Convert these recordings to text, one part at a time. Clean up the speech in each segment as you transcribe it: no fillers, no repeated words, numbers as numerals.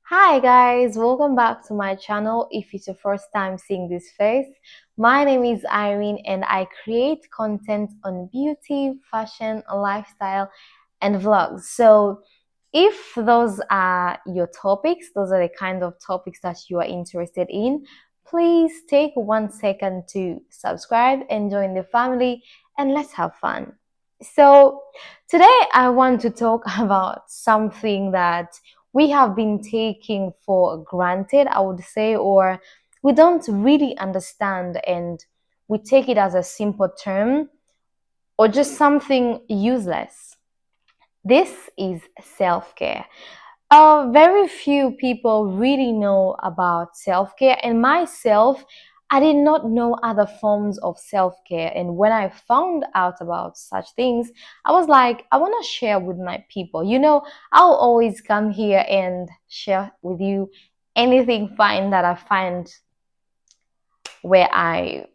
Hi guys, welcome back to my channel. If it's your first time seeing this face, my name is Irene and I create content on beauty, fashion, lifestyle, and vlogs. So if those are your topics, those are the kind of topics that you are interested in, please take 1 second to subscribe and join the family and let's have fun. So today I want to talk about something that we have been taking for granted, I would say, or we don't really understand and we take it as a simple term or just something useless. This is self-care. Very few people really know about self-care, and myself, I did not know other forms of self-care. And when I found out about such things, I was like, I want to share with my people. I'll always come here and share with you anything fine that I find where I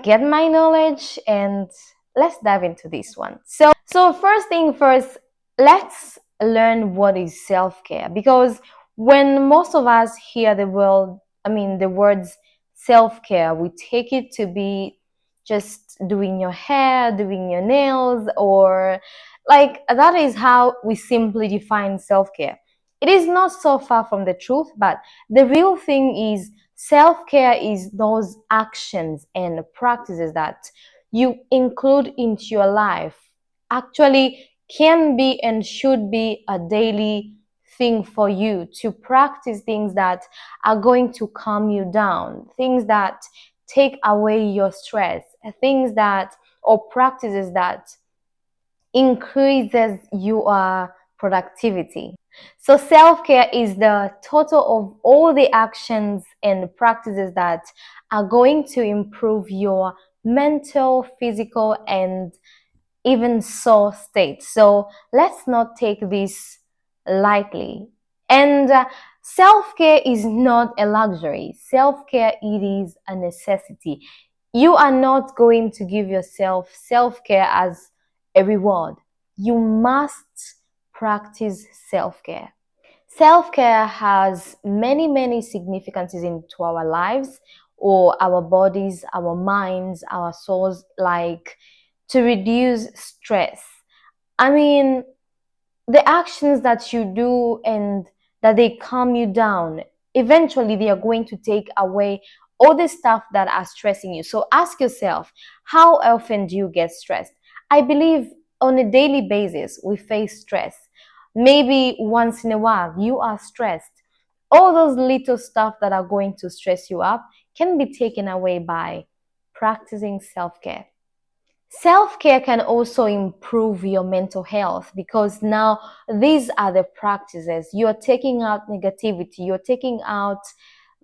get my knowledge, and let's dive into this one. So first thing first, let's learn what is self-care, because when most of us hear the words self-care, we take it to be just doing your hair, doing your nails, or like that is how we simply define self-care. It is not so far from the truth, but the real thing is self-care is those actions and practices that you include into your life actually can be and should be a daily thing for you to practice things that are going to calm you down, things that take away your stress, things that or practices that increases your productivity. So self-care is the total of all the actions and practices that are going to improve your mental, physical, and even soul state. So let's not take this lightly. And self-care is not a luxury. Self-care, it is a necessity. You are not going to give yourself self-care as a reward. You must practice self-care. Self-care has many, many significances into our lives or our bodies, our minds, our souls, like to reduce stress. I mean, the actions that you do and that they calm you down, eventually they are going to take away all the stuff that are stressing you. So ask yourself, how often do you get stressed? I believe on a daily basis we face stress. Maybe once in a while you are stressed. All those little stuff that are going to stress you up can be taken away by practicing self-care. Self-care can also improve your mental health, because now these are the practices. You're taking out negativity, you're taking out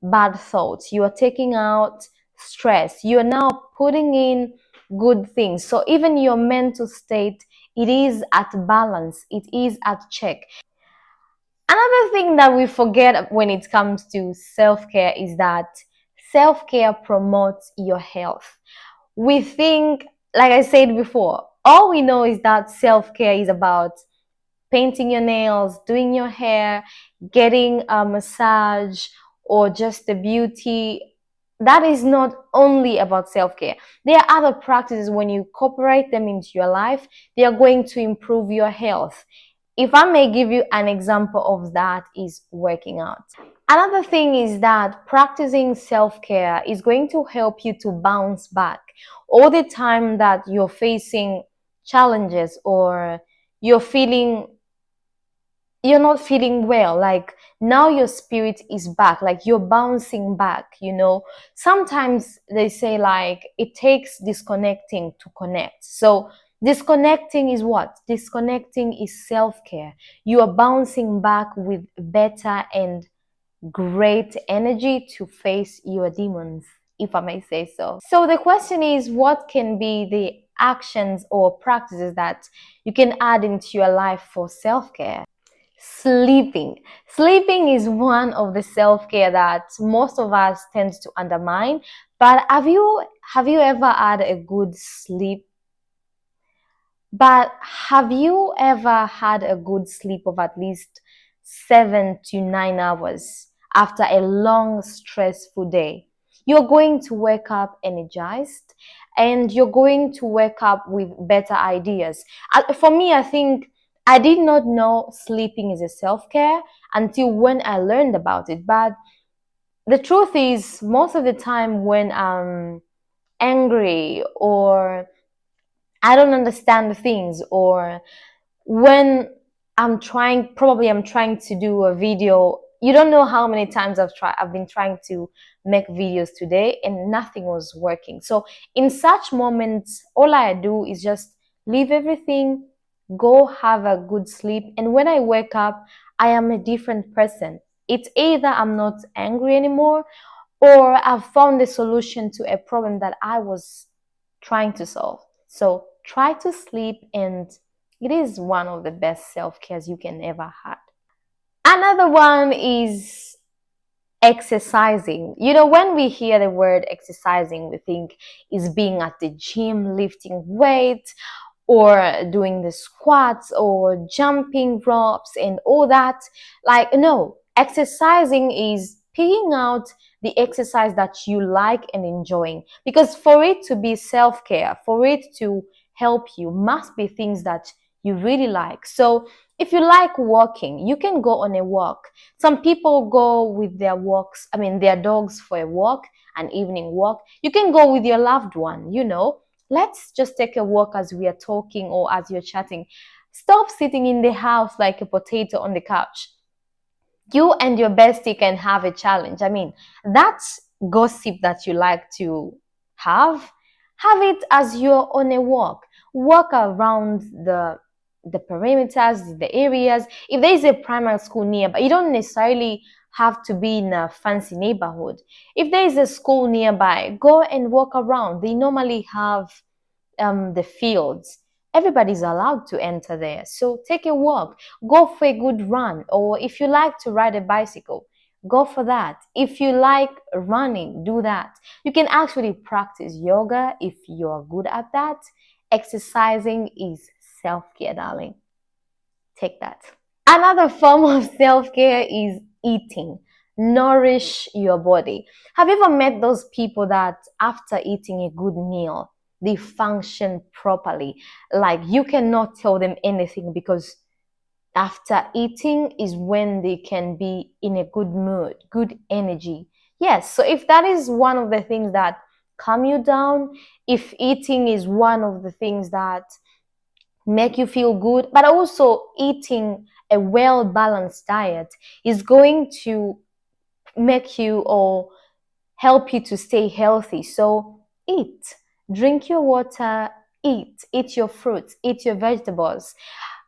bad thoughts, you're taking out stress, you're now putting in good things. So even your mental state, it is at balance, it is at check. Another thing that we forget when it comes to self-care is that self-care promotes your health. We think, like I said before, all we know is that self-care is about painting your nails, doing your hair, getting a massage, or just the beauty. That is not only about self-care. There are other practices. When you incorporate them into your life, they are going to improve your health. If I may give you an example of that, is working out. Another thing is that practicing self-care is going to help you to bounce back all the time that you're facing challenges, or you're feeling you're not feeling well. Like now your spirit is back, like you're bouncing back. Sometimes they say like it takes disconnecting to connect. So disconnecting is what? Disconnecting is self-care. You are bouncing back with better and great energy to face your demons, if I may say so. So the question is, what can be the actions or practices that you can add into your life for self-care? Sleeping. Sleeping is one of the self-care that most of us tend to undermine. But have you ever had a good sleep? But have you ever had a good sleep of at least 7 to 9 hours after a long, stressful day. You're going to wake up energized and you're going to wake up with better ideas. For me, I think I did not know sleeping is a self care until when I learned about it. But the truth is, most of the time when I'm angry or I don't understand things, or when I'm trying to do a video. You don't know how many times I've been trying to make videos today and nothing was working. So in such moments, all I do is just leave everything, go have a good sleep. And when I wake up, I am a different person. It's either I'm not angry anymore or I've found a solution to a problem that I was trying to solve. So try to sleep, and it is one of the best self cares you can ever have. Another one is exercising. When we hear the word exercising, we think is being at the gym, lifting weights, or doing the squats or jumping ropes and all that. Like, no, exercising is picking out the exercise that you like and enjoying. Because for it to be self care, for it to help you, must be things that you really like. So if you like walking, you can go on a walk. Some people go with their dogs for a walk, an evening walk. You can go with your loved one. Let's just take a walk as we are talking or as you're chatting. Stop sitting in the house like a potato on the couch. You and your bestie can have a challenge. That gossip that you like to have it as you're on a walk. Walk around the perimeters, the areas. If there is a primary school nearby, you don't necessarily have to be in a fancy neighborhood. If there is a school nearby, go and walk around. They normally have the fields. Everybody's allowed to enter there. So take a walk, go for a good run, or if you like to ride a bicycle, go for that. If you like running, do that. You can actually practice yoga if you're good at that. Exercising is self-care, darling. Take that. Another form of self-care is eating. Nourish your body. Have you ever met those people that after eating a good meal, they function properly? Like you cannot tell them anything because after eating is when they can be in a good mood, good energy. Yes, so if that is one of the things that calm you down, if eating is one of the things that make you feel good, but also eating a well balanced diet is going to make you or help you to stay healthy. So eat, drink your water, eat your fruits, eat your vegetables.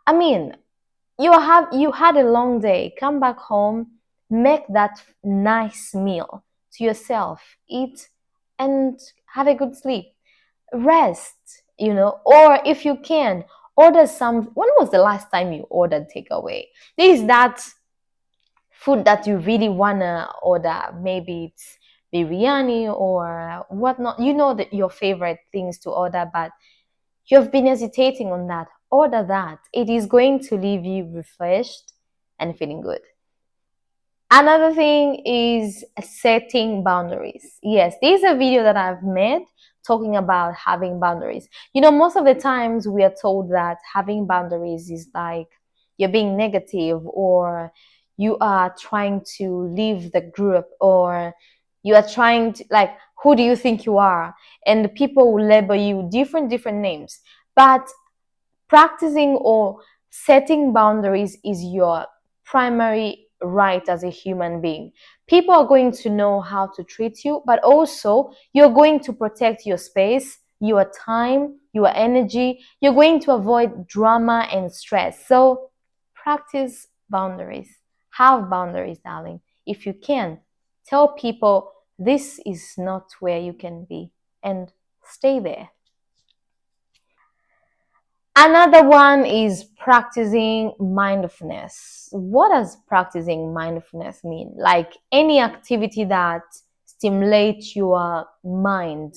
I mean, you had a long day, come back home, make that nice meal to yourself, eat and have a good sleep, rest. Or if you can, order some. When was the last time you ordered takeaway? There is that food that you really wanna order. Maybe it's biryani or whatnot. You know that your favorite things to order, but you've been hesitating on that. Order that. It is going to leave you refreshed and feeling good. Another thing is setting boundaries. Yes, there's a video that I've made talking about having boundaries. Most of the times we are told that having boundaries is like you're being negative, or you are trying to leave the group, or you are trying to, like, who do you think you are? And people will label you different names. But practicing or setting boundaries is your primary right as a human being. People are going to know how to treat you, but also you're going to protect your space, your time, your energy. You're going to avoid drama and stress. So practice boundaries. Have boundaries, darling. If you can, tell people this is not where you can be, and stay there. Another one is practicing mindfulness. What does practicing mindfulness mean? Like any activity that stimulates your mind,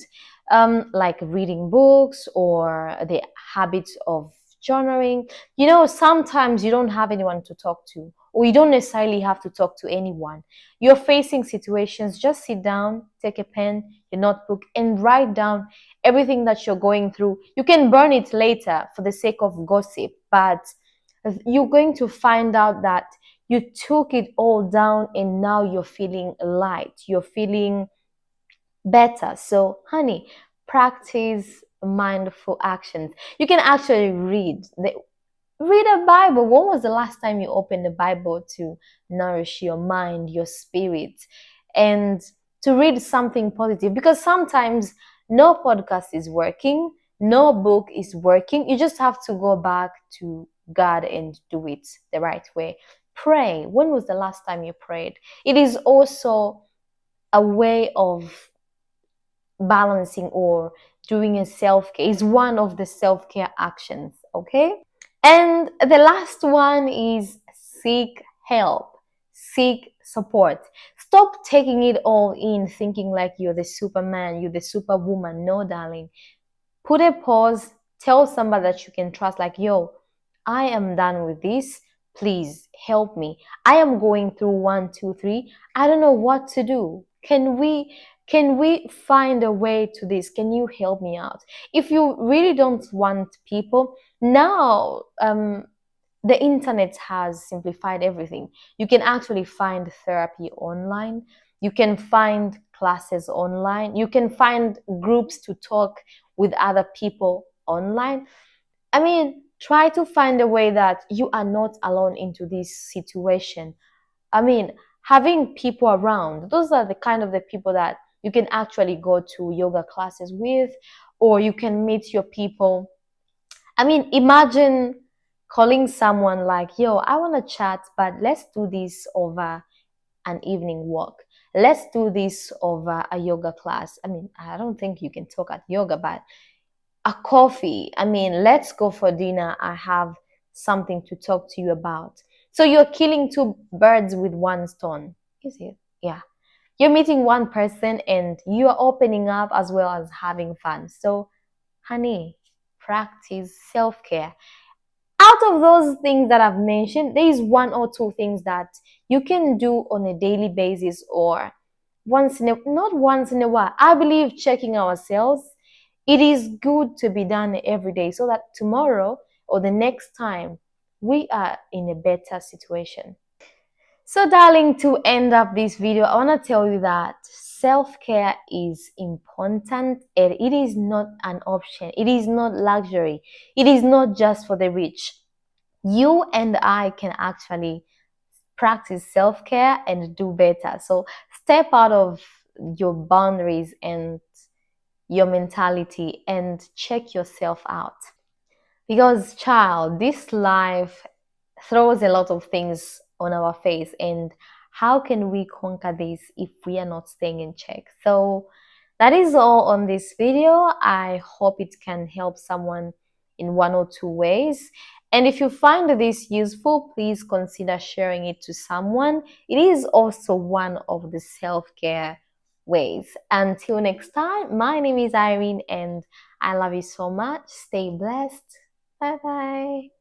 like reading books or the habit of journaling. Sometimes you don't have anyone to talk to, or you don't necessarily have to talk to anyone. You're facing situations, just sit down, take a pen, your notebook, and write down everything that you're going through. You can burn it later for the sake of gossip, but you're going to find out that you took it all down and now you're feeling light, you're feeling better. So, honey, practice mindful actions. You can actually read a Bible. When was the last time you opened the Bible to nourish your mind, your spirit, and to read something positive? Because sometimes no podcast is working, no book is working. You just have to go back to God and do it the right way. Pray. When was the last time you prayed? It is also a way of balancing or doing a self-care. Is one of the self-care actions, okay? And the last one is seek help, seek support. Stop taking it all in, thinking like you're the superman, you're the superwoman. No, darling. Put a pause, tell somebody that you can trust, like, yo, I am done with this. Please help me. I am going through one, two, three. I don't know what to do. Can we find a way to this? Can you help me out? If you really don't want people, now the internet has simplified everything. You can actually find therapy online. You can find classes online. You can find groups to talk with other people online. I mean, try to find a way that you are not alone into this situation. I mean, having people around, those are the kind of the people that you can actually go to yoga classes with, or you can meet your people. I mean, imagine calling someone like, yo, I want to chat, but let's do this over an evening walk. Let's do this over a yoga class. I mean, I don't think you can talk at yoga, but a coffee. I mean, let's go for dinner. I have something to talk to you about. So you're killing two birds with one stone. Is it? Yeah. You're meeting one person and you are opening up as well as having fun. So, honey, practice self care. Out of those things that I've mentioned, there is one or two things that you can do on a daily basis or not once in a while. I believe checking ourselves, it is good to be done every day so that tomorrow or the next time we are in a better situation. So, darling, to end up this video, I want to tell you that self-care is important and it is not an option. It is not luxury. It is not just for the rich. You and I can actually practice self-care and do better. So, step out of your boundaries and your mentality and check yourself out. Because, child, this life throws a lot of things on our face, and how can we conquer this if we are not staying in check? So that is all on this video. I hope it can help someone in one or two ways. And if you find this useful, please consider sharing it to someone. It is also one of the self-care ways. Until next time, my name is Irene and I love you so much. Stay blessed. Bye bye.